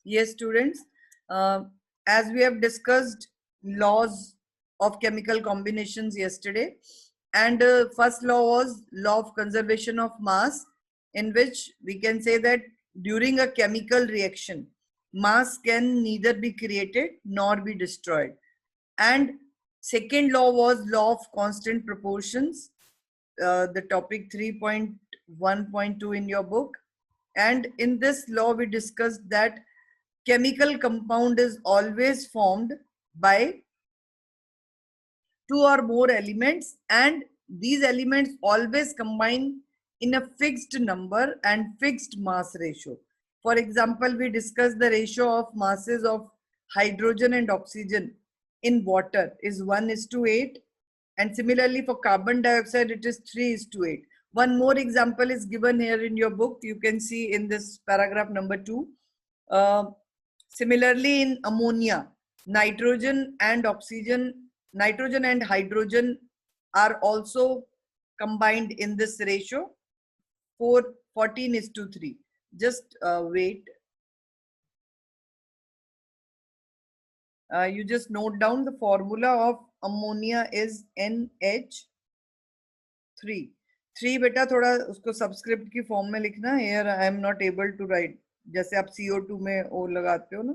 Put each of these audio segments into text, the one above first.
Yes, students. Uh, as we have discussed laws of chemical combinations yesterday, and first law was law of conservation of mass, in which we can say that during a chemical reaction, mass can neither be created nor be destroyed. And second law was law of constant proportions, the topic 3.1.2 in your book. And in this law, we discussed that chemical compound is always formed by two or more elements, and these elements always combine in a fixed number and fixed mass ratio. For example, we discussed the ratio of masses of hydrogen and oxygen in water is 1:8, and similarly for carbon dioxide it is 3:8. One more example is given here in your book. You can see in this paragraph number 2. uh, Similarly, in ammonia, nitrogen and oxygen, nitrogen and hydrogen are also combined in this ratio, 14:3. Just wait. You just note down the formula of ammonia is NH3. 3 बेटा थोड़ा उसको subscript की form में लिखना. Here I am not able to write. जैसे आप CO2 में O लगाते हो ना,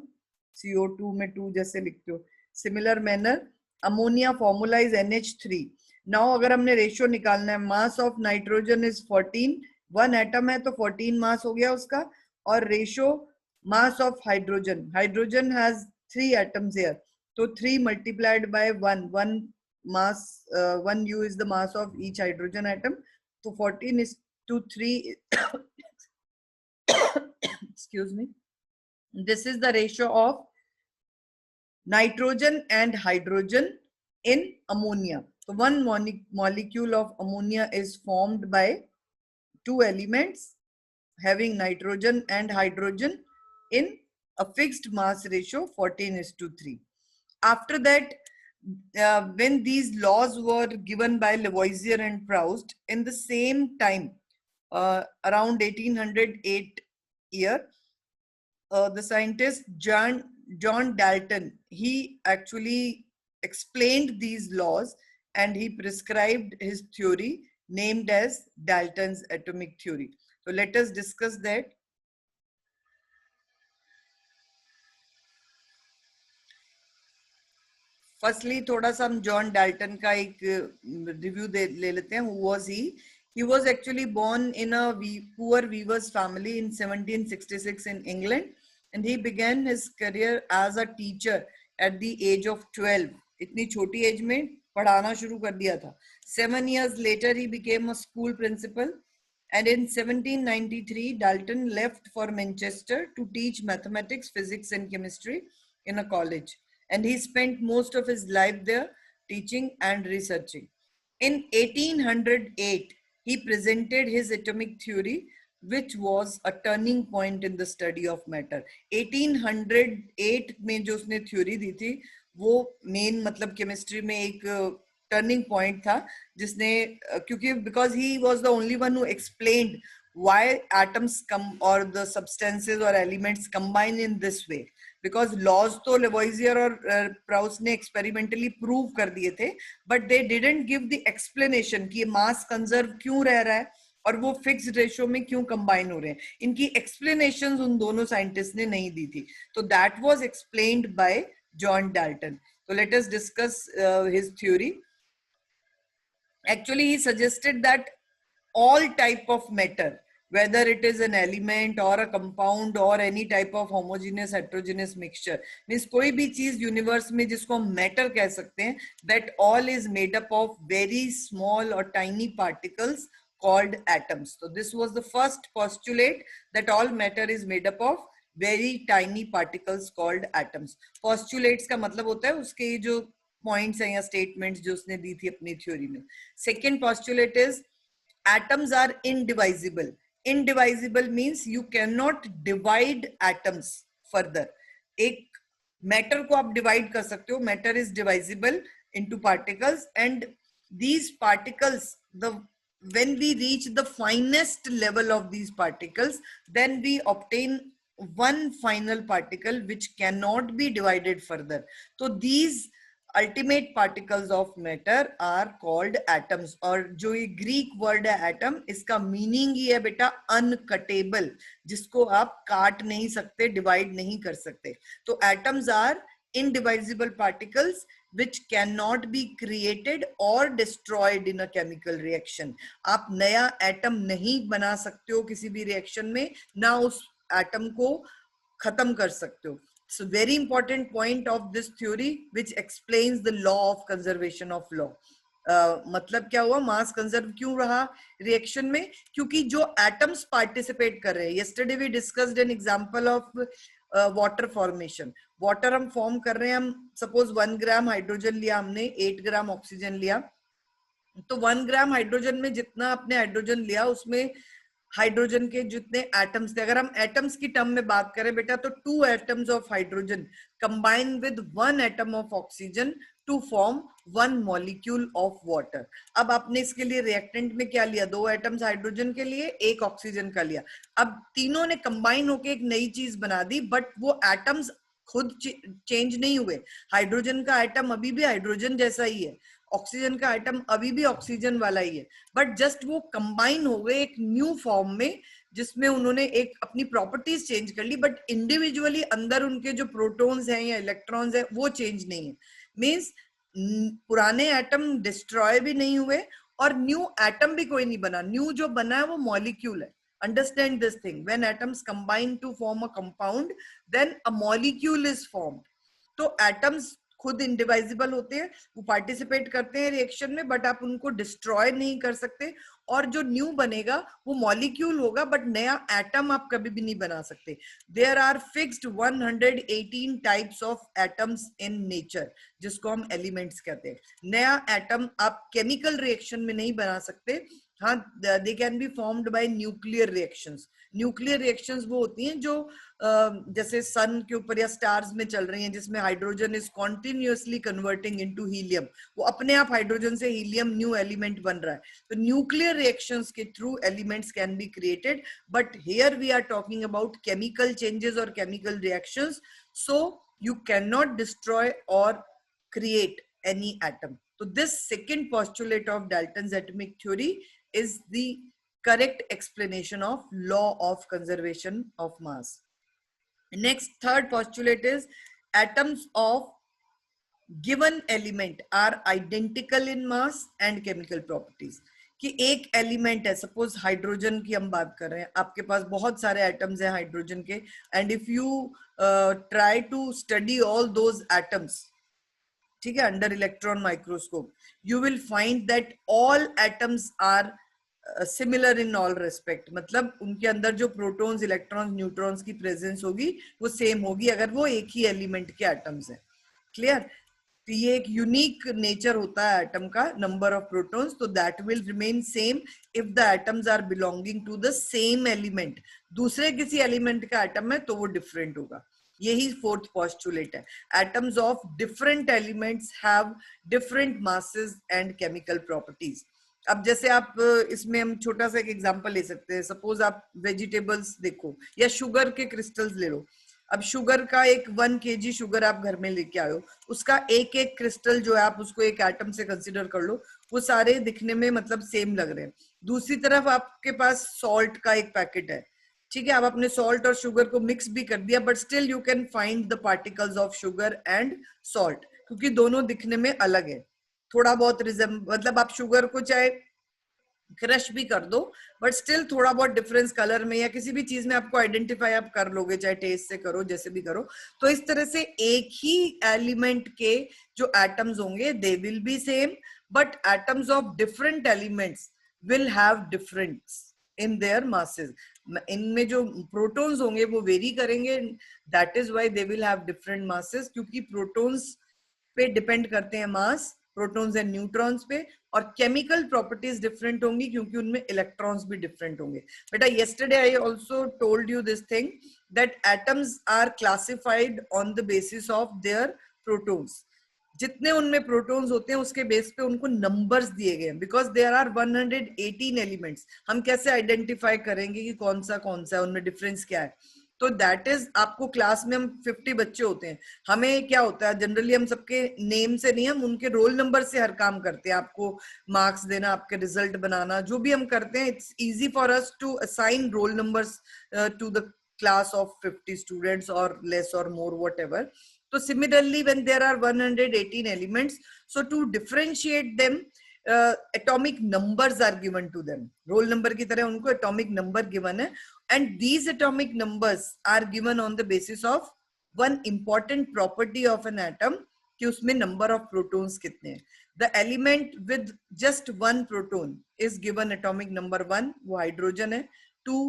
CO2 में 2 जैसे लिखते हो, similar manner ammonia formula is NH3. Now अगर हमने रेशियो निकालना है, mass of nitrogen is 14, 1 atom है तो 14 मास हो गया उसका, और ratio mass of hydrogen, hydrogen has 3 atoms here, तो 3 multiplied by 1, 1 mass, 1 U is the mass of each hydrogen atom. So 14:3. Excuse me. This is the ratio of nitrogen and hydrogen in ammonia. So one molecule of ammonia is formed by two elements having nitrogen and hydrogen in a fixed mass ratio 14:3. After that, when these laws were given by Lavoisier and Proust in the same time, around 1808 year, the scientist John Dalton, he actually explained these laws and he prescribed his theory named as Dalton's atomic theory. So let us discuss that. Firstly, थोड़ा सा हम John Dalton का एक review ले लेते हैं. Who was he? He was actually born in a poor weaver's family in 1766 in England, and he began his career as a teacher at the age of 12. इतनी छोटी एज में पढ़ाना शुरू कर दिया था. 7 years later, he became a school principal, and in 1793, Dalton left for Manchester to teach mathematics, physics, and chemistry in a college. And he spent most of his life there teaching and researching. In 1808, he presented his atomic theory, which was a turning point in the study of matter. 1808 में जो उसने theory दी थी, वो main मतलब chemistry में एक turning point था, जिसने क्योंकि because he was the only one who explained why atoms come or the substances or elements combine in this way. Because laws तो लेवोइजियर और प्राउस ने एक्सपेरिमेंटली प्रूव कर दिए थे, but they didn't give the explanation कि मास conserve क्यों रह रहा है और वो फिक्स्ड रेशियो में क्यों कंबाइन हो रहे हैं. इनकी एक्सप्लेनेशंस उन दोनों साइंटिस्ट ने नहीं दी थी. तो that was explained bye John Dalton. So let us discuss his theory. Actually, he suggested that all type of matter, whether it is an element or a compound or any type of homogeneous heterogeneous mixture, means कोई भी चीज universe में जिसको हम matter कह सकते हैं, that all is made up of very small or tiny particles called atoms. So this was the first postulate, that all matter is made up of very tiny particles called atoms. Postulates का मतलब होता है उसके जो points हैं या statements जो उसने दी थी अपनी theory में. Second postulate is atoms are indivisible. Indivisible means you cannot divide atoms further. एक matter को आप divide कर सकते हो. Matter is divisible into particles, and these particles, when we reach the finest level of these particles, then we obtain one final particle which cannot be divided further. So these ultimate particles of matter are called atoms. और जो ये Greek word है atom, इसका meaning ही है बेटा अनकटेबल, जिसको आप काट नहीं सकते, डिवाइड नहीं कर सकते. तो atoms are indivisible particles which cannot be created or destroyed in a chemical reaction. आप नया एटम नहीं बना सकते हो किसी भी रिएक्शन में, ना उस एटम को खत्म कर सकते हो. So very important point of this theory which explains the law of conservation of law. मतलब क्या हुआ, मास कंजर्व क्यों रहा रिएक्शन में, क्योंकि जो एटम्स पार्टिसिपेट कर रहे हैं. yesterday we discussed an example of water formation. Water हम फॉर्म कर रहे हैं, हम सपोज 1 ग्राम हाइड्रोजन लिया हमने, 8 ग्राम ऑक्सीजन लिया, तो 1 ग्राम हाइड्रोजन में जितना आपने हाइड्रोजन लिया उसमें हाइड्रोजन के जितने एटम्स थे, अगर हम एटम्स की टर्म में बात करें बेटा, तो 2 atoms of hydrogen combine with 1 atom of oxygen to form 1 molecule of water. अब आपने इसके लिए रिएक्टेंट में क्या लिया, 2 एटम्स हाइड्रोजन के लिए, 1 ऑक्सीजन का लिया. अब तीनों ने कंबाइन होकर एक नई चीज बना दी, बट वो एटम्स खुद चेंज नहीं हुए. हाइड्रोजन का एटम अभी भी हाइड्रोजन जैसा ही है, ऑक्सीजन का एटम अभी भी ऑक्सीजन वाला ही है, बट जस्ट वो कंबाइन हो गए एक न्यू फॉर्म में, जिसमें उन्होंने एक अपनी प्रॉपर्टीज चेंज कर ली, बट इंडिविजुअली अंदर उनके जो प्रोटॉन्स हैं या इलेक्ट्रॉन्स हैं वो चेंज नहीं है. मींस पुराने एटम डिस्ट्रॉय भी नहीं हुए और न्यू एटम भी कोई नहीं बना. न्यू जो बना है वो मॉलिक्यूल है. Understand this thing, when atoms combine to form a compound, then a molecule is formed. तो atoms खुद इंडिवाइजिबल होते हैं, वो पार्टिसिपेट करते हैं रिएक्शन में, बट आप उनको डिस्ट्रॉय नहीं कर सकते. और जो न्यू बनेगा वो मॉलिक्यूल होगा, बट नया एटम आप कभी भी नहीं बना सकते. There are fixed 118 types of atoms in nature, जिसको हम एलिमेंट्स कहते हैं. नया एटम आप केमिकल रिएक्शन में नहीं बना सकते. हाँ, they can be formed by nuclear reactions. Nuclear reactions वो होती हैं जो जैसे सन के ऊपर या स्टार्स में चल रही हैं, जिसमें hydrogen is continuously converting into helium. वो अपने आप हाइड्रोजन से हीलियम न्यू एलिमेंट बन रहा है. तो न्यूक्लियर रिएक्शंस के through elements can be created, but here we are talking about chemical changes और chemical reactions. So you can not destroy और create any atom. So this second postulate of Dalton's atomic theory is the correct explanation of law of conservation of mass. Next, third postulate is atoms of given element are identical in mass and chemical properties. कि एक element है, suppose hydrogen की हम बात कर रहे हैं, आपके पास बहुत सारे एटम्स हैं हाइड्रोजन के, and if you try to study all those atoms, ठीक है, under electron microscope, you will find that all atoms are similar in all respect. मतलब उनके अंदर जो प्रोटॉन्स, इलेक्ट्रॉन्स, न्यूट्रॉन्स की प्रेजेंस होगी वो सेम होगी अगर वो एक ही एलिमेंट के एटम्स हैं. क्लियर? तो ये एक यूनिक नेचर होता है एटम का, नंबर ऑफ प्रोटॉन्स. तो that will remain same if the atoms are belonging to the same element. दूसरे किसी एलिमेंट का एटम है तो वो डिफरेंट होगा. यही फोर्थ पोस्टुलेट है. Atoms of different elements have different masses and chemical properties. अब जैसे आप इसमें हम छोटा सा एक एग्जांपल ले सकते हैं. सपोज आप वेजिटेबल्स देखो या शुगर के क्रिस्टल्स ले लो. अब शुगर का एक 1 kg शुगर आप घर में लेके आयो, उसका एक एक क्रिस्टल जो है आप उसको एक एटम से कंसीडर कर लो, वो सारे दिखने में मतलब सेम लग रहे हैं. दूसरी तरफ आपके पास सॉल्ट का एक पैकेट है, ठीक है, आप अपने सॉल्ट और शुगर को मिक्स भी कर दिया, but still you can find the particles of sugar and salt, क्योंकि दोनों दिखने में अलग है. थोड़ा बहुत मतलब आप शुगर को चाहे क्रश भी कर दो, बट स्टिल थोड़ा बहुत डिफरेंस कलर में या किसी भी चीज में आपको आइडेंटिफाई आप कर लोगे, चाहे टेस्ट से करो, जैसे भी करो. तो इस तरह से एक ही एलिमेंट के जो एटम्स होंगे they will be same, but atoms of different elements will have difference in their masses. इनमें जो प्रोटॉन्स होंगे वो वेरी करेंगे, that is why they will have different masses, क्योंकि प्रोटॉन्स पे डिपेंड करते हैं मास, प्रोटॉन्स एंड न्यूट्रॉन्स पे. और केमिकल प्रॉपर्टीज डिफरेंट होंगी क्योंकि उनमें इलेक्ट्रॉन्स भी डिफरेंट होंगे. बेटा yesterday I also told you this thing that atoms are classified on the basis of their protons. जितने उनमें प्रोटॉन्स होते हैं उसके बेस पे उनको नंबर्स दिए गए हैं, बिकॉज देयर आर 118 एलिमेंट्स. हम कैसे आइडेंटिफाई करेंगे कि कौन सा है, उनमें डिफरेंस क्या है? तो दैट इज, आपको क्लास में हम 50 बच्चे होते हैं, हमें क्या होता है जनरली, हम सबके नेम से नहीं, हम उनके रोल नंबर से हर काम करते हैं, आपको मार्क्स देना, आपके रिजल्ट बनाना, जो भी हम करते हैं, it's easy for us to assign roll numbers to the class of 50 students or less or more, whatever. So similarly, when there are 118 elements, so to differentiate them, atomic numbers are given to them. Roll number की तरह उनको atomic number given है, and these atomic numbers are given on the basis of one important property of an atom, कि उसमें number of protons कितने हैं. The element with just one proton is given atomic number 1, वो hydrogen है. 2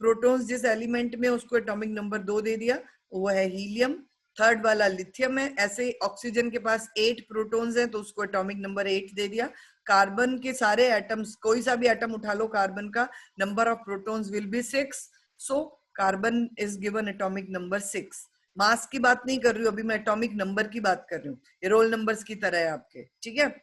protons जिस element में, उसको atomic number 2 दे दिया, वो है हीलियम. थर्ड वाला लिथियम है. ऐसे ऑक्सीजन के पास 8 प्रोटॉन्स हैं, तो उसको एटॉमिक नंबर 8 दे दिया. कार्बन के सारे एटम्स, कोई सा भी एटम उठा लो कार्बन का, number of protons will be 6, so carbon is given atomic number 6. मास की बात नहीं कर रही हूँ अभी, मैं एटॉमिक नंबर की बात कर रही हूँ, ये रोल नंबर्स की तरह है आपके, ठीक है.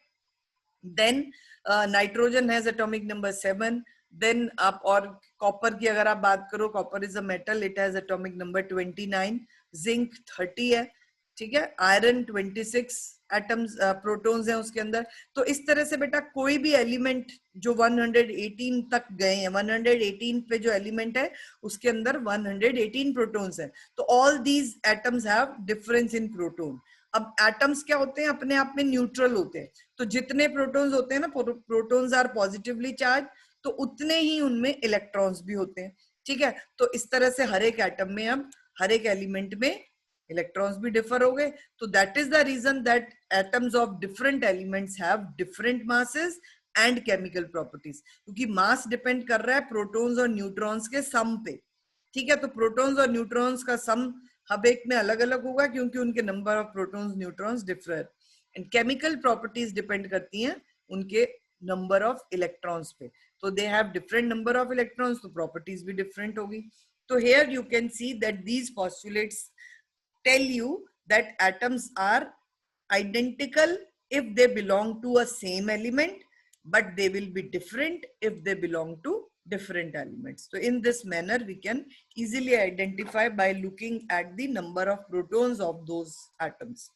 Then nitrogen has atomic number 7. Then आप, और कॉपर की अगर आप बात करो, copper is a metal, it has atomic number 29. Zinc 30 है, ठीक है. आयरन 26 एटम्स, प्रोटॉन्स हैं उसके अंदर. तो इस तरह से बेटा कोई भी एलिमेंट जो 118 तक गए हैं, 118 पे जो एलिमेंट है उसके अंदर 118 प्रोटॉन्स हैं. तो all these atoms have difference in proton. अब एटम्स क्या होते हैं, अपने आप में न्यूट्रल होते हैं, तो जितने प्रोटॉन्स होते हैं ना, प्रोटॉन्स आर पॉजिटिवली चार्ज, तो उतने ही उनमें इलेक्ट्रॉन्स भी होते हैं, ठीक है. तो इस तरह से हर एक एटम में, अब हर एक एलिमेंट में इलेक्ट्रॉन्स भी डिफर हो गए. तो that is the reason that atoms of different elements have different masses and chemical properties, क्योंकि मास डिपेंड कर रहा है प्रोटॉन्स और न्यूट्रॉन्स के सम पे, ठीक है. तो प्रोटॉन्स और न्यूट्रॉन्स का सम हर एक में अलग अलग होगा, क्योंकि उनके number of protons neutrons differ. And chemical properties depend करती हैं उनके नंबर ऑफ इलेक्ट्रॉन्स पे. तो they have different number of electrons, तो प्रॉपर्टीज भी डिफरेंट होगी. तो here you can see that these postulates tell you that atoms are identical if they belong to a same element, but they will be different if they belong to different elements. So in this manner we can easily identify by looking at the number of protons of those atoms.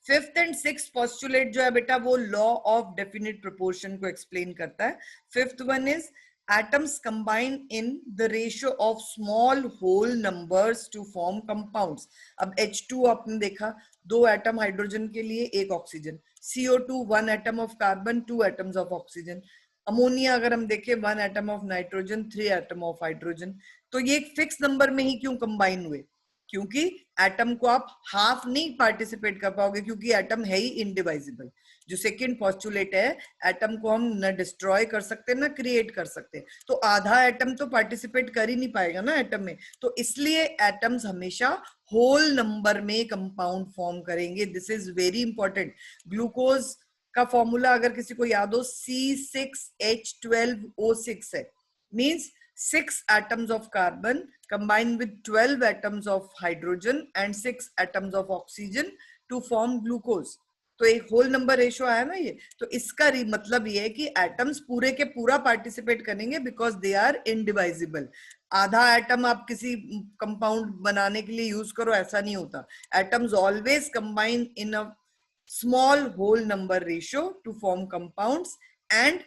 Fifth and sixth postulate जो है बेटा, वो law of definite proportion को explain करता है. Fifth one is atoms combine in the ratio of small whole numbers to form compounds. अब H2 आपने देखा, 2 एटम हाइड्रोजन के लिए, 1 oxygen. CO2 1 atom of carbon, 2 atoms of oxygen. Ammonia अगर हम देखें, 1 atom of nitrogen, 3 atom of hydrogen. तो ये एक फिक्स नंबर में ही क्यों कंबाइन हुए, क्योंकि एटम को आप हाफ नहीं पार्टिसिपेट कर पाओगे, क्योंकि एटम है ही इनडिवाइजिबल. जो सेकंड पोस्टुलेट है, एटम को हम न डिस्ट्रॉय कर सकते न क्रिएट कर सकते, तो आधा एटम तो पार्टिसिपेट कर ही नहीं पाएगा ना एटम में. तो इसलिए एटम्स हमेशा होल नंबर में कंपाउंड फॉर्म करेंगे. This is very important. Glucose का फॉर्मूला अगर किसी को याद हो, C6H12O6 है. Means 6 atoms of carbon combined with 12 atoms of hydrogen and 6 atoms of oxygen to form glucose. तो एक होल नंबर रेशो आया ना ये. तो इसका मतलब ये है कि एटम्स पूरे के पूरा पार्टिसिपेट करेंगे, बिकॉज दे आर इनडिवाइजिबल. आधा एटम आप किसी कंपाउंड बनाने के लिए यूज करो, ऐसा नहीं होता. Atoms always combine in a small whole number ratio to form compounds. And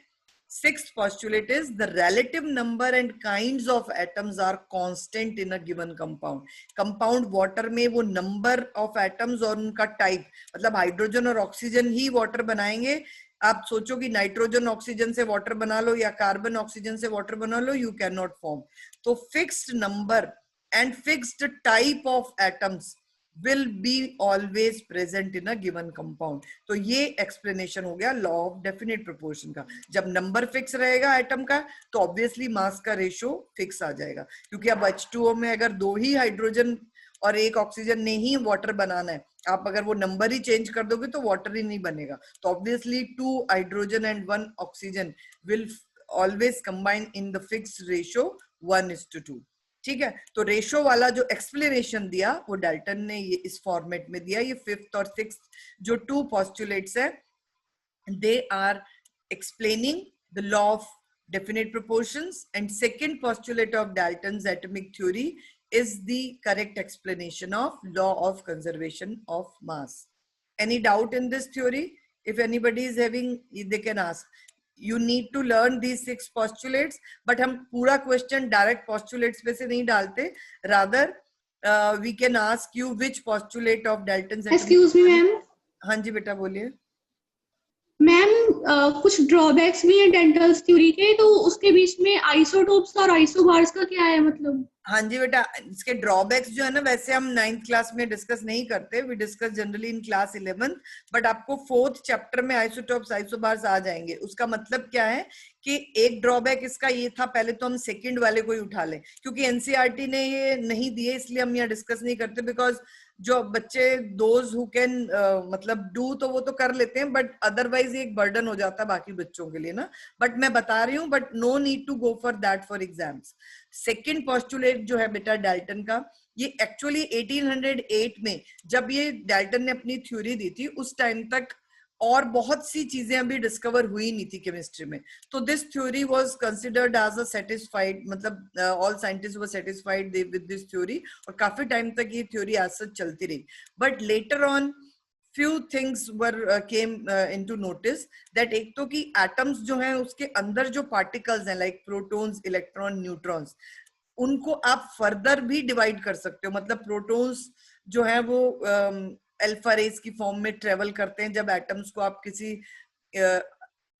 sixth postulate is the relative number and kinds of atoms are constant in a given compound. Compound water में वो number of atoms और उनका type, मतलब hydrogen और oxygen ही water बनाएंगे. आप सोचो कि नाइट्रोजन ऑक्सीजन से वाटर बना लो या कार्बन ऑक्सीजन से वाटर बना लो, यू कैन नॉट फॉर्म. तो fixed number and fixed type of atoms will be always present in a given compound. तो ये एक्सप्लेनेशन हो गया लॉ ऑफ डेफिनेट प्रोपोर्शन का. जब नंबर फिक्स रहेगा एटम का, तो ऑब्वियसली मास का रेशो फिक्स आ जाएगा, क्योंकि अब H2O में अगर 2 ही हाइड्रोजन और 1 ऑक्सीजन ने ही वाटर बनाना है, आप अगर वो नंबर ही चेंज कर दोगे तो वाटर ही नहीं बनेगा. तो obviously 2 hydrogen and 1 oxygen will always combine in the fixed ratio 1:2. ठीक है. तो रेशो वाला जो एक्सप्लेनेशन दिया वो डाल्टन ने ये इस फॉर्मेट में दिया. ये फिफ्थ और सिक्स्थ जो 2 पोस्टुलेट्स है, they are explaining the law of definite proportions, and second postulate of Dalton's atomic theory is the correct explanation of law of conservation of mass. Any doubt in this theory? If anybody is having, they can ask. You need to learn these 6 postulates, but हम पूरा question direct postulates पे से नहीं डालते. Rather, we can ask you which postulate of Dalton's. Excuse me, ma'am. हाँ जी बेटा बोलिए. Ma'am कुछ ड्रॉबैक्स भी हैं डेल्टन्स थ्योरी के, तो उसके बीच में आइसोटोप्स और आइसोबार्स का क्या है मतलब? हाँ जी बेटा, इसके ड्रॉबैक्स जो है ना, वैसे हम 9th क्लास में डिस्कस नहीं करते, we discuss generally in class 11th, but आपको 4th चैप्टर में आइसोटोप्स आइसोबार्स आ जाएंगे. उसका मतलब क्या है कि एक ड्रॉबैक इसका ये था, पहले तो हम सेकंड वाले को ही उठा लें, क्योंकि एनसीईआरटी ने ये नहीं दिए इसलिए हम यहाँ डिस्कस नहीं करते, बिकॉज जो बच्चे दोज हु कैन मतलब डू तो वो तो कर लेते हैं, बट अदरवाइज एक बर्डन हो जाता है बाकी बच्चों के लिए ना. बट मैं बता रही हूँ, but no need to go for that for exams. Second postulate जो है बेटा डाल्टन का, ये एक्चुअली 1808 में जब ये डाल्टन ने अपनी थ्योरी दी थी, उस टाइम तक और बहुत सी चीजें अभी डिस्कवर हुई नहीं थी केमिस्ट्री में. तो this theory was considered as a satisfied, मतलब all scientist were satisfied with this theory, और काफी टाइम तक ये थ्योरी एज सच चलती रही. But later on few things were came into notice, that एक तो कि एटम्स जो हैं उसके अंदर जो पार्टिकल्स हैं लाइक प्रोटॉन्स, इलेक्ट्रॉन, न्यूट्रॉन्स, उनको आप फर्दर भी डिवाइड कर सकते हो. मतलब प्रोटॉन्स जो है वो अल्फा रेज की फॉर्म में ट्रेवल करते हैं जब एटम्स को आप किसी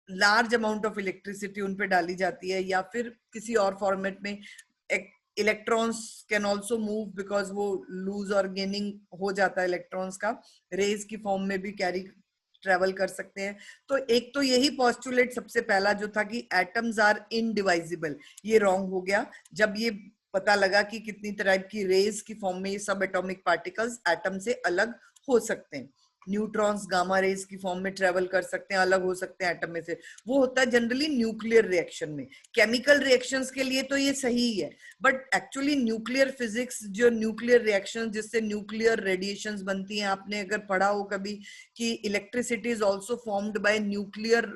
लार्ज अमाउंट ऑफ इलेक्ट्रिसिटी उन पे डाली जाती है, या फिर किसी और फॉर्मेट में. Electrons can also move because वो लूज और गेनिंग हो जाता है इलेक्ट्रॉन्स का, रेज की फॉर्म में भी कैरी ट्रेवल कर सकते हैं. तो एक तो यही पोस्टुलेट सबसे पहला जो था कि एटम्स आर इनडिवाइजिबल, ये रॉन्ग हो गया जब ये पता लगा कि कितनी तरह की रेज की फॉर्म में ये सब एटॉमिक पार्टिकल्स एटम से अलग हो सकते हैं. न्यूट्रॉन्स गामा रेज की फॉर्म में ट्रेवल कर सकते हैं, अलग हो सकते हैं एटम में से. वो होता है जनरली न्यूक्लियर रिएक्शन में. केमिकल रिएक्शंस के लिए तो ये सही है, बट एक्चुअली न्यूक्लियर फिजिक्स, जो न्यूक्लियर रिएक्शन जिससे न्यूक्लियर रेडिएशंस बनती हैं, आपने अगर पढ़ा हो कभी कि electricity is also formed by nuclear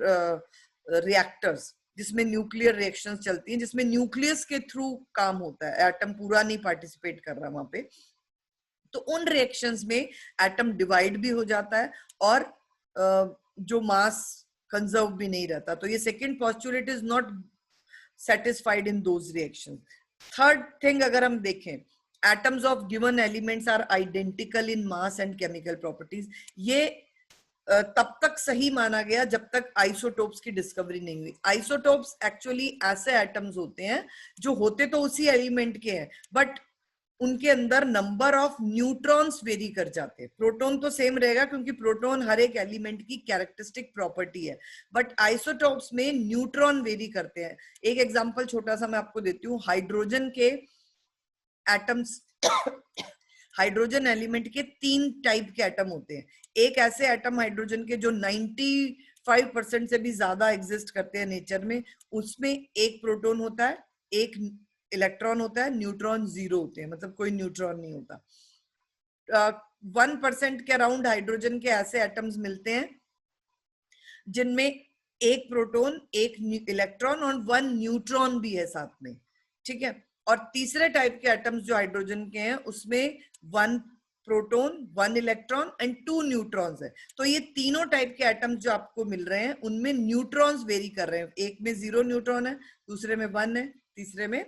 reactors, जिसमें न्यूक्लियर रिएक्शंस चलती हैं, जिसमें न्यूक्लियस के थ्रू काम होता है, एटम पूरा नहीं पार्टिसिपेट कर रहा वहां पे. तो उन रिएक्शंस में एटम डिवाइड भी हो जाता है और जो मास कंजर्व भी नहीं रहता. तो ये second postulate is not satisfied in those reactions. Third thing अगर हम देखें, atoms of given elements are identical in mass and chemical properties. ये तब तक सही माना गया जब तक आइसोटोप्स की डिस्कवरी नहीं हुई. आइसोटोप्स एक्चुअली ऐसे एटम्स होते हैं जो होते तो उसी एलिमेंट के हैं, बट उनके अंदर नंबर ऑफ न्यूट्रॉन्स वेरी कर जाते हैं. प्रोटॉन तो सेम रहेगा क्योंकि प्रोटॉन हर एक एलिमेंट की कैरेक्टरिस्टिक प्रॉपर्टी है, बट आइसोटोप्स में न्यूट्रॉन वेरी करते हैं. एक एग्जांपल छोटा सा मैं आपको देती हूँ. हाइड्रोजन के एटम्स हाइड्रोजन एलिमेंट के 3 टाइप के एटम होते हैं. एक ऐसे एटम हाइड्रोजन के जो 95% से भी ज्यादा एग्जिस्ट करते हैं नेचर में, उसमें एक प्रोटॉन होता है, एक इलेक्ट्रॉन होता है, न्यूट्रॉन 0 होते हैं, मतलब कोई न्यूट्रॉन नहीं होता. 1% के अराउंड हाइड्रोजन के ऐसे एटम्स मिलते हैं जिनमें एक प्रोटॉन, एक इलेक्ट्रॉन और 1 न्यूट्रॉन भी है साथ में. ठीक है. और तीसरे टाइप के एटम्स जो हाइड्रोजन के हैं उसमें 1 प्रोटॉन, 1 इलेक्ट्रॉन एंड 2 न्यूट्रॉन्स है. तो ये तीनों टाइप के एटम्स जो आपको मिल रहे हैं उनमें न्यूट्रॉन्स वेरी कर रहे हैं. एक में 0 न्यूट्रॉन है, दूसरे में 1 है, तीसरे में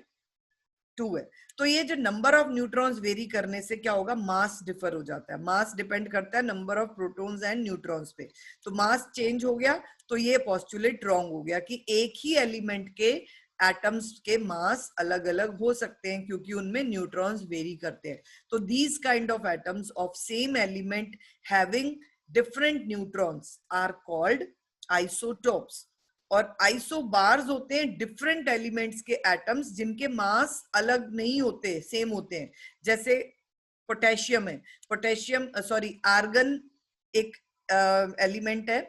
2 है. तो ये जो नंबर ऑफ न्यूट्रॉन्स वेरी करने से क्या होगा, मास डिफर हो जाता है. मास डिपेंड करता है number of protons and neutrons पे. तो मास चेंज हो गया तो ये पोस्टुलेट रॉन्ग हो गया कि एक ही एलिमेंट के एटम्स के मास अलग अलग हो सकते हैं क्योंकि उनमें न्यूट्रॉन्स वेरी करते हैं. तो these kind of atoms of same element having different neutrons are called isotopes. और आइसोबार्स होते हैं डिफरेंट एलिमेंट्स के एटम्स जिनके मास अलग नहीं होते, सेम होते हैं. जैसे पोटेशियम है, पोटेशियम सॉरी आर्गन एक एलिमेंट है,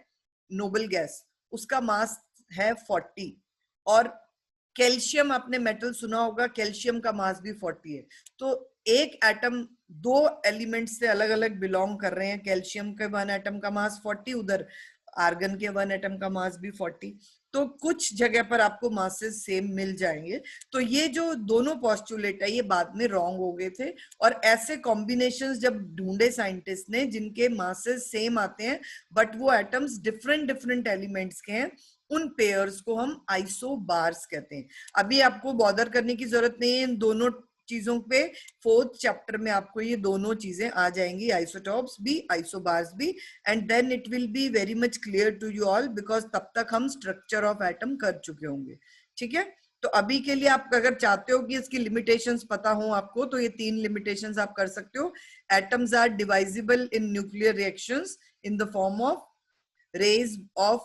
नोबल गैस, उसका मास है 40. और कैल्शियम, आपने मेटल सुना होगा, कैल्शियम का मास भी 40 है. तो एक एटम 2 एलिमेंट से अलग अलग बिलोंग कर रहे हैं. कैल्शियम के 1 एटम का मास 40, उधर आर्गन के 1 एटम का मास भी 40. तो कुछ जगह पर आपको मासेस सेम मिल जाएंगे। तो ये जो दोनों पॉस्टुलेट है ये बाद में रॉन्ग हो गए थे, और ऐसे कॉम्बिनेशंस जब ढूंढे साइंटिस्ट ने जिनके मासेस सेम आते हैं बट वो एटम्स डिफरेंट डिफरेंट एलिमेंट्स के हैं, उन पेयर्स को हम आइसोबार्स कहते हैं। अभी आपको बॉदर करने की जरूरत नहीं है इन दोनों चीजों पे, 4th चैप्टर में आपको ये दोनों चीजें आ जाएंगी, आइसोटॉप्स भी आइसोबार्स भी, and then it will be very much clear to you all, because तब तक हम स्ट्रक्चर ऑफ एटम कर चुके होंगे। ठीक है, तो अभी के लिए आप अगर चाहते हो कि इसकी लिमिटेशंस पता हो आपको, तो ये 3 लिमिटेशंस आप कर सकते हो। Atoms are divisible in nuclear reactions in the form of rays of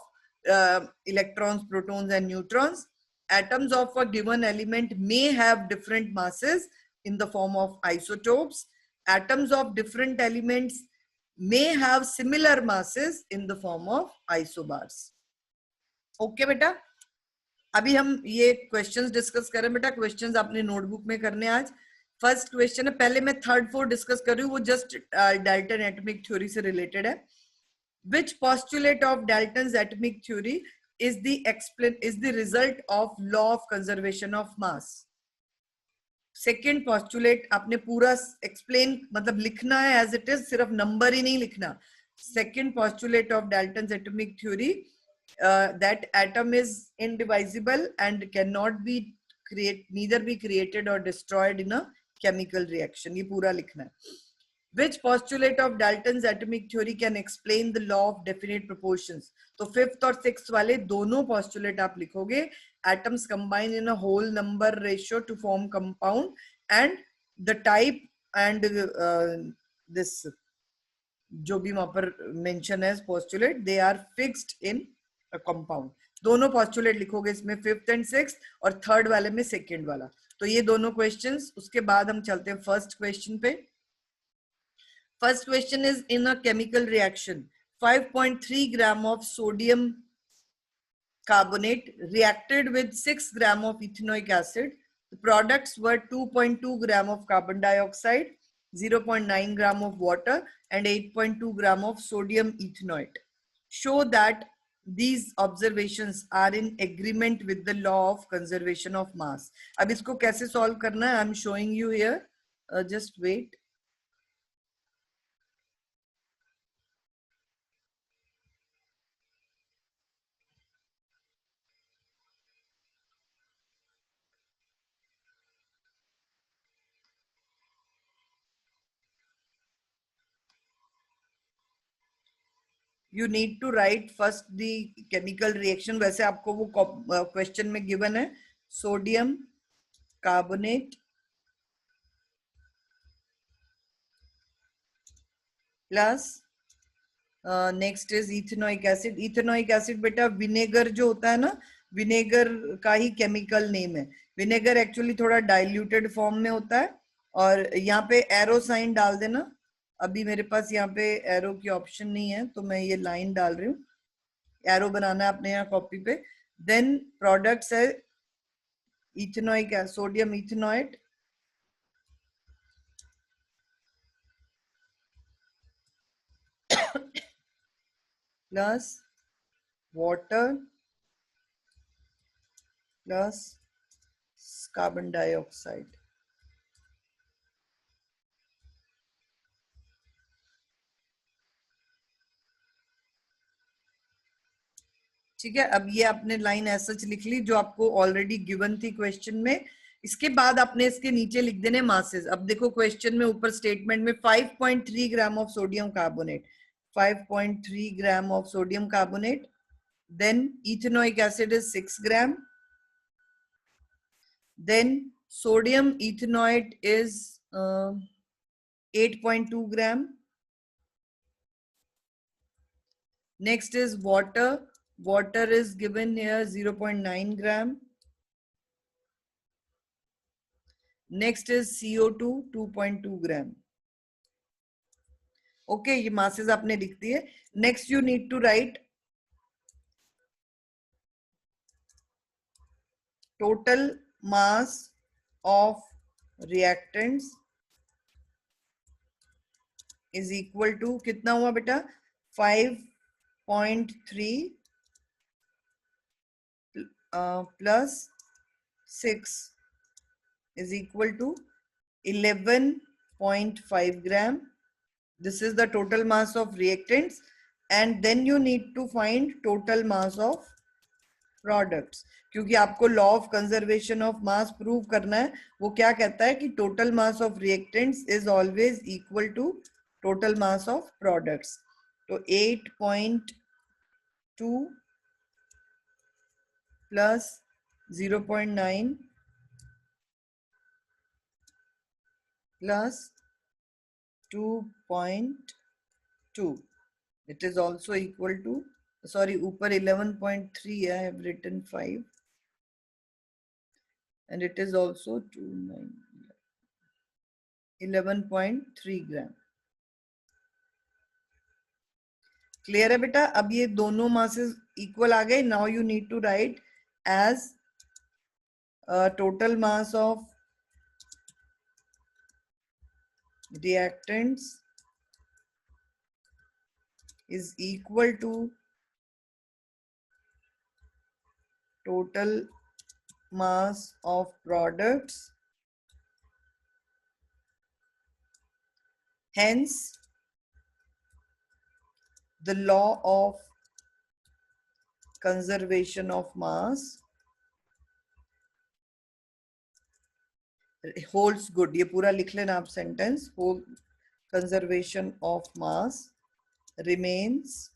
electrons, protons and neutrons. Atoms of a given element may have different masses in the form of isotopes. Atoms of different elements may have similar masses in the form of isobars. Okay बेटा, अभी हम ये questions discuss करें बेटा। Questions आपने notebook में करने आज। फर्स्ट क्वेश्चन है, पहले मैं 3rd 4th डिस्कस कर रही हूँ, वो जस्ट डाल्टन एटॉमिक थ्योरी से रिलेटेड है। Which postulate of Dalton's atomic theory is the result of law of conservation of mass? Second postulate आपने पूरा एक्सप्लेन मतलब लिखना है एज इट इज, सिर्फ नंबर ही नहीं लिखना। Second postulate of Dalton's atomic theory, that atom is indivisible and cannot be neither be created or destroyed in a chemical reaction, ये पूरा लिखना है। Which postulate of Dalton's atomic theory can explain the law of definite proportions? तो 5th और 6th वाले दोनों postulate आप लिखोगे। Atoms combine in a whole number ratio to form compound, and the type and this जो भी वहां पर mention है postulate, they are fixed in a compound. दोनों postulate लिखोगे इसमें 5th and 6th, और 3rd वाले में 2nd वाला। तो ये दोनों questions। उसके बाद हम चलते हैं first question पे। First question is, in a chemical reaction, 5.3 gram of sodium carbonate reacted with 6 gram of ethanoic acid. The products were 2.2 gram of carbon dioxide, 0.9 gram of water, and 8.2 gram of sodium ethanoate. Show that these observations are in agreement with the law of conservation of mass. अब इसको कैसे solve करना है? I am showing you here. Just wait. You need to write first the chemical reaction. वैसे आपको वो question में given है, sodium carbonate plus next is ethanoic acid. Ethanoic acid बेटा विनेगर जो होता है ना, विनेगर का ही केमिकल नेम है। विनेगर एक्चुअली थोड़ा डाइल्यूटेड फॉर्म में होता है, और यहाँ पे एरो साइन डाल देना। अभी मेरे पास यहाँ पे एरो की ऑप्शन नहीं है, तो मैं ये लाइन डाल रही हूँ। एरो बनाना है अपने यहाँ कॉपी पे। देन प्रोडक्ट्स है ethanoic sodium ethanoate plus water plus carbon dioxide. ठीक है, अब ये आपने लाइन ऐसा लिख ली जो आपको ऑलरेडी गिवन थी क्वेश्चन में। इसके बाद आपने इसके नीचे लिख देने मासेस। अब देखो क्वेश्चन में ऊपर स्टेटमेंट में 5.3 gram of sodium carbonate, 5.3 gram of sodium carbonate, then ethanoic acid is 6 gram, then sodium ethanoate is 8.2 gram, next is water, water is given here 0.9 gram, next is CO2 2.2 gram. okay, ये masses आपने लिख दिए। next you need to write total mass of reactants is equal to कितना हुआ बेटा 5.3 plus 6 is equal to 11.5 gram. This is the total mass of reactants, and then you need to find total mass of products. क्योंकि आपको law of conservation of mass prove करना है. वो क्या कहता है कि total mass of reactants is always equal to total mass of products. तो 8.2 plus 0.9 plus 2.2, it is also equal to, sorry, ऊपर 11.3 I have written 5, and it is also 11.3 gram. Clear है बेटा? अब ये दोनों मासेस इक्वल आ गए. Now you need to write as total mass of reactants is equal to total mass of products. Hence, the law of conservation of mass holds good. ये पूरा लिख लेना आप sentence. Whole conservation of mass remains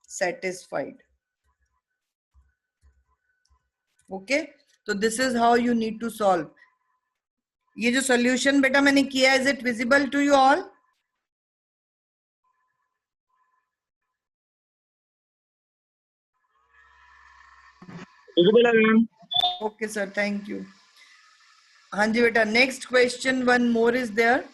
satisfied. Okay, so this is how you need to solve. ये जो solution बेटा मैंने किया, is it visible to you all? Okay sir, thank you. हाँ जी बेटा, next question, one more is there.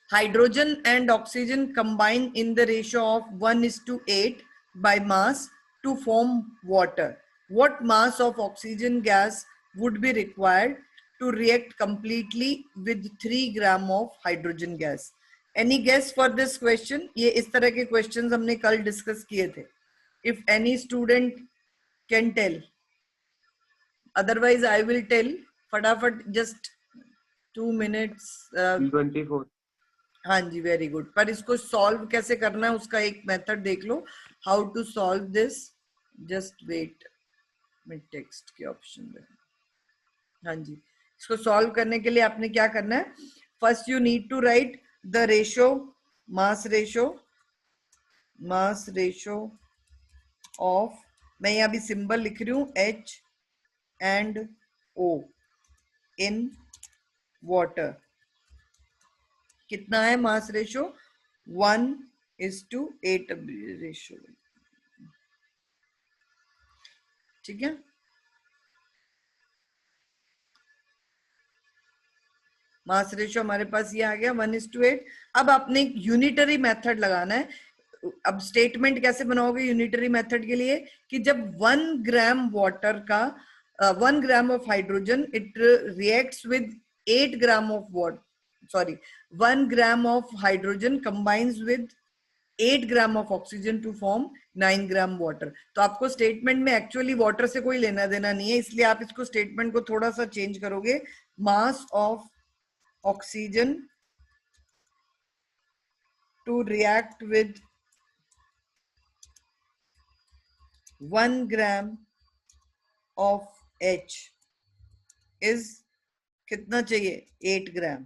Hydrogen and oxygen combine in the ratio of 1:8 by mass to form water. What mass of oxygen gas would be required to react completely with 3 gram of hydrogen gas? Any guess for this question? ये इस तरह के questions हमने कल discuss किए थे. If any student can tell, otherwise I will tell. फटाफट just 2 minutes. 24. हाँ जी, वेरी गुड. पर इसको सॉल्व कैसे करना है उसका एक मेथड देख लो. How to solve this, just wait, मैं टेक्स्ट के ऑप्शन में. हाँ जी, इसको सॉल्व करने के लिए आपने क्या करना है? First you need to write the ratio, mass ratio of, मैं यहाँ भी सिंबल लिख रही हूँ, H and O in water. कितना है मास रेशो? 1:8 रेशो. ठीक है, मास रेशो हमारे पास ये आ गया 1:8. अब आपने यूनिटरी मेथड लगाना है. अब स्टेटमेंट कैसे बनाओगे यूनिटरी मेथड के लिए? कि जब 1 ग्राम वाटर का 1 ग्राम of hydrogen, it reacts with 8 gram of water, sorry, 1 gram of hydrogen combines with 8 gram of oxygen to form 9 gram water. तो आपको स्टेटमेंट में एक्चुअली वाटर से कोई लेना देना नहीं है, इसलिए आप इसको स्टेटमेंट को थोड़ा सा चेंज करोगे. Mass of oxygen to react with 1 gram of H is कितना चाहिए? 8 ग्राम.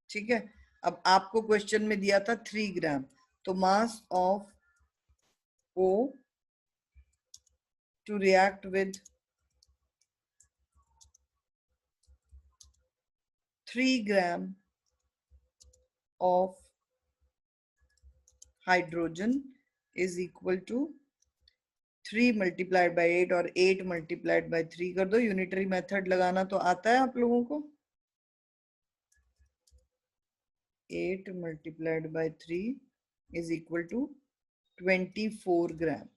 ठीक है, अब आपको क्वेश्चन में दिया था 3 ग्राम, तो mass of O to react with 3 gram of hydrogen is equal to 3 multiplied by 8 और 8 multiplied by 3 कर दो. यूनिटरी मेथड लगाना तो आता है आप लोगों को. 8 multiplied by 3 is equal to 24 gram.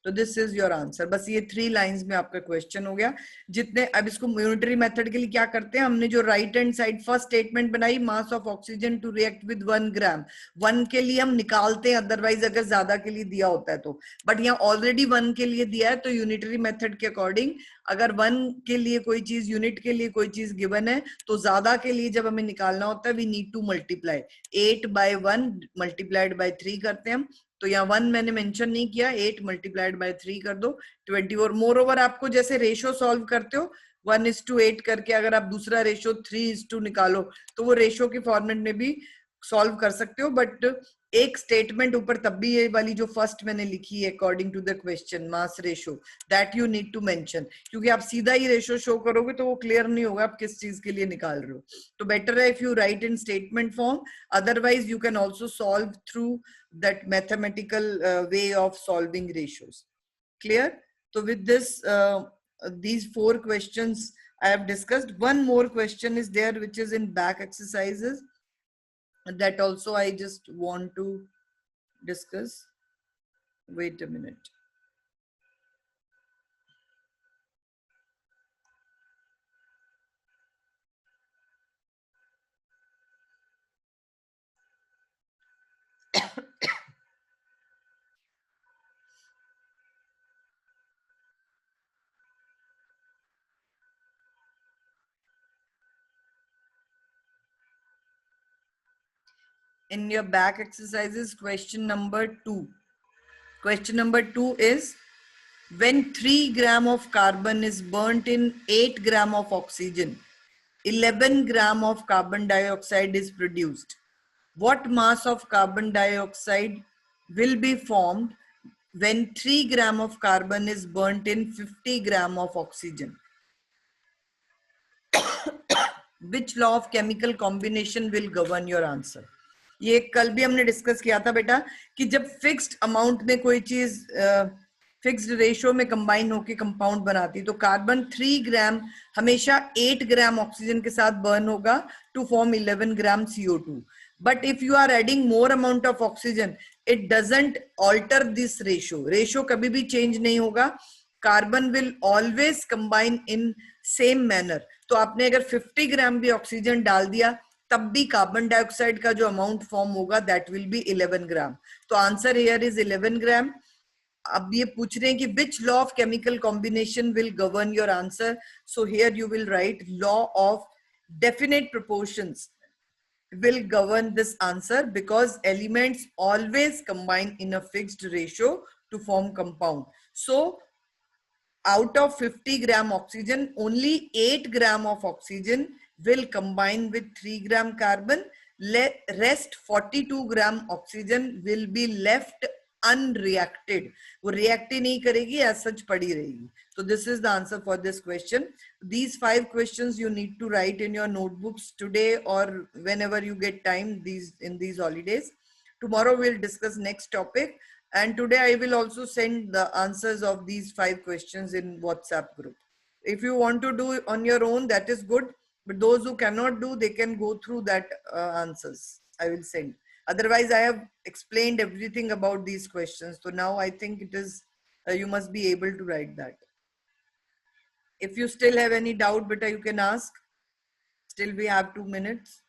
तो दिस इज योर आंसर। बस ये 3 लाइंस में आपका क्वेश्चन हो गया। जितने अब इसको यूनिटरी मेथड के लिए क्या करते हैं, हमने जो right hand side first statement बनाई, mass of oxygen to react with 1 gram, 1 के लिए हम निकालते हैं, अदरवाइज अगर ज्यादा के लिए दिया होता है तो, बट यहाँ ऑलरेडी 1 के लिए दिया है, तो यूनिटरी मेथड के अकॉर्डिंग अगर 1 के लिए कोई चीज, यूनिट के लिए कोई चीज गिवन है, तो ज्यादा के लिए जब हमें निकालना होता है, we need to multiply 8 by 1 multiplied by 3 करते हैं हम। तो यहाँ 1 मैंने मेंशन नहीं किया, 8 मल्टीप्लाइड बाय 3 कर दो 20। और मोर ओवर आपको जैसे रेशो सॉल्व करते हो 1:8 करके, अगर आप दूसरा रेशो 3:2 निकालो तो वो रेशो के फॉर्मेट में भी सॉल्व कर सकते हो। बट एक स्टेटमेंट ऊपर तब भी ये वाली जो फर्स्ट मैंने लिखी है according to the question mass ratio, that you need to mention, क्योंकि आप सीधा ही रेशो शो करोगे तो वो क्लियर नहीं होगा आप किस चीज के लिए निकाल रहे हो। तो बेटर है if you right in statement form, otherwise you can also solve through that mathematical way of solving ratios. Clear? So with this, these 4 questions I have discussed. One more question is there, which is in back exercises. That also I just want to discuss. Wait a minute. In your back exercises, question number 2. Question number 2 is, when 3 gram of carbon is burnt in 8 gram of oxygen, 11 gram of carbon dioxide is produced. What mass of carbon dioxide will be formed when 3 gram of carbon is burnt in 50 gram of oxygen? Which law of chemical combination will govern your answer? ये कल भी हमने discuss किया था बेटा कि जब fixed amount में कोई चीज फिक्स्ड रेशियो में कंबाइन होकर कंपाउंड बनाती, तो कार्बन 3 ग्राम हमेशा 8 ग्राम ऑक्सीजन के साथ बर्न होगा to form 11 gram CO2. But if you are adding more amount of oxygen, it doesn't alter this ratio, ratio कभी भी चेंज नहीं होगा, carbon will always combine in same manner. तो आपने अगर 50 ग्राम भी ऑक्सीजन डाल दिया, तब भी कार्बन डाइऑक्साइड का जो अमाउंट फॉर्म होगा दैट विल बी 11 ग्राम। तो आंसर हियर इज 11 ग्राम। अब ये पूछ रहे हैं कि which law of chemical combination will govern your answer, so here you will write law of definite proportions will govern this answer, because elements always combine in a fixed ratio to form compound. So out of 50 gram oxygen, only 8 gram of oxygen will combine with 3 gram carbon. Rest 42 gram oxygen will be left unreacted. वो react ही नहीं करेगी, as such पड़ी रहेगी. So this is the answer for this question. These 5 questions you need to write in your notebooks today or whenever you get time in these holidays. Tomorrow we'll discuss next topic. And today I will also send the answers of these 5 questions in WhatsApp group. If you want to do it on your own, that is good. But those who cannot do, they can go through that answers I will send. Otherwise, I have explained everything about these questions. So now I think it is, you must be able to write that. If you still have any doubt, beta, you can ask. Still we have 2 minutes.